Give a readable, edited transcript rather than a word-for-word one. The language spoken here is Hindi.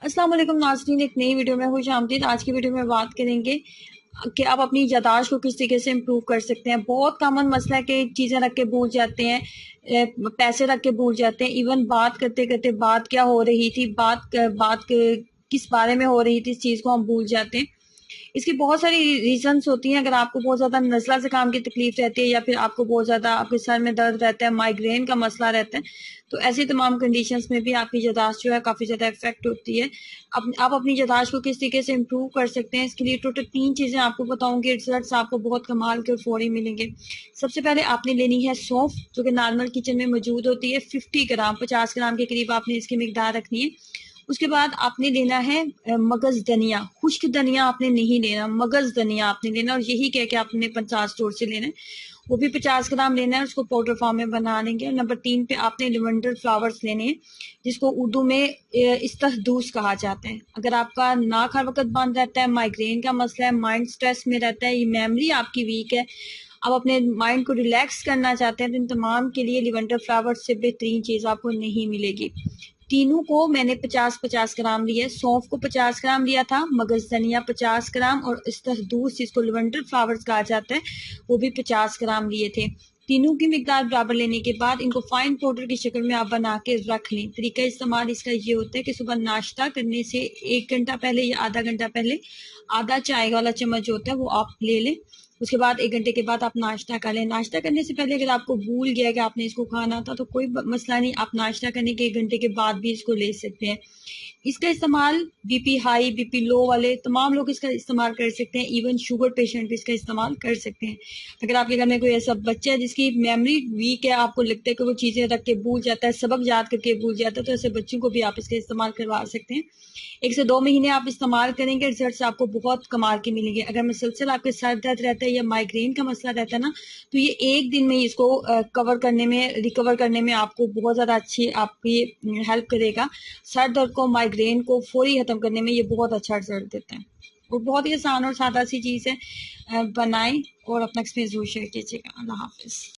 अस्सलाम वालेकुम नाज़रीन, एक नई वीडियो में खुश आमदीद। आज की वीडियो में बात करेंगे कि आप अपनी याददाश्त को किस तरीके से इम्प्रूव कर सकते हैं। बहुत कॉमन मसला है कि चीज़ें रख के भूल जाते हैं, पैसे रख के भूल जाते हैं, इवन बात करते करते बात क्या हो रही थी, किस बारे में हो रही थी, इस चीज़ को हम भूल जाते हैं। इसकी बहुत सारी रीजंस होती हैं। अगर आपको बहुत ज़्यादा नज़ला ज़ुकाम की तकलीफ रहती है या फिर आपको बहुत ज़्यादा आपके सर में दर्द रहता है, माइग्रेन का मसला रहता है, तो ऐसी तमाम कंडीशंस में भी आपकी याददाश्त जो है काफ़ी ज़्यादा इफेक्ट होती है। आप अपनी याददाश्त को किस तरीके से इम्प्रूव कर सकते हैं, इसके लिए टोटल 3 चीज़ें आपको बताऊंगी। रिजल्ट्स आपको बहुत कमाल के और फौरी मिलेंगे। सबसे पहले आपने लेनी है सौंफ, जो कि नॉर्मल किचन में मौजूद होती है। 50 ग्राम 50 ग्राम के करीब आपने इसकी मिकदार रखनी है। उसके बाद आपने लेना है मगज धनिया। खुश्क धनिया आपने नहीं लेना, मगज धनिया आपने लेना, और यही कह के आपने पंचायत स्टोर से लेना है। वो भी 50 ग्राम लेना है, उसको पाउडर फॉर्म में बना लेंगे। नंबर 3 पे आपने लेवेंडर फ्लावर्स लेने हैं, जिसको उर्दू में इस्तहदूस कहा जाता है। अगर आपका नाक हर वक्त बंद रहता है, माइग्रेन का मसला है, माइंड स्ट्रेस में रहता है, ये मेमोरी आपकी वीक है, आप अपने माइंड को रिलैक्स करना चाहते हैं, तो इन तमाम के लिए लेवेंडर फ्लावर्स से बेहतरीन चीज़ आपको नहीं मिलेगी। तीनों को मैंने 50-50 ग्राम लिया। सौंफ को 50 ग्राम लिया था, मगज धनिया 50 ग्राम, और इस्तहदूस जिसको लेवेंडर फ्लावर्स कहा जाता है वो भी 50 ग्राम लिए थे। तीनों की मिकदार बराबर लेने के बाद इनको फाइन पाउडर की शक्ल में आप बना के रख लें। तरीका इस्तेमाल इसका ये होता है कि सुबह नाश्ता करने से 1 घंटा पहले या आधा घंटा पहले आधा चाय वाला चम्मच जो होता है वो आप ले लें। उसके बाद 1 घंटे के बाद आप नाश्ता कर लें। नाश्ता करने से पहले अगर आपको भूल गया कि आपने इसको खाना था तो कोई मसला नहीं, आप नाश्ता करने के 1 घंटे के बाद भी इसको ले सकते हैं। इसका इस्तेमाल बीपी हाई, बीपी लो वाले तमाम लोग इसका इस्तेमाल कर सकते हैं। इवन शुगर पेशेंट भी इसका इस्तेमाल कर सकते हैं। अगर आपके घर में कोई ऐसा बच्चा है जिसकी मेमोरी वीक है, आपको लगता है कि वो चीज़ें रख के भूल जाता है, सबक याद करके भूल जाता है, तो ऐसे बच्चों को भी आप इसका इस्तेमाल करवा सकते हैं। 1 से 2 महीने आप इस्तेमाल करेंगे, रिजल्ट आपको बहुत कमाल के मिलेंगे। अगर मुसलसल आपके सर दर्द रहता है या माइग्रेन का मसला रहता है ना, तो ये 1 दिन में इसको रिकवर करने में आपको बहुत ज़्यादा अच्छी आपकी हेल्प करेगा। सर दर्द को, माइग्रेन को फौरी ख़त्म करने में ये बहुत अच्छा रिजल्ट देता है, और बहुत ही आसान और सादा सी चीज़ है। बनाएं और अपना एक्सपीरियंस जरूर शेयर कीजिएगा। अल्लाह हाफिज़।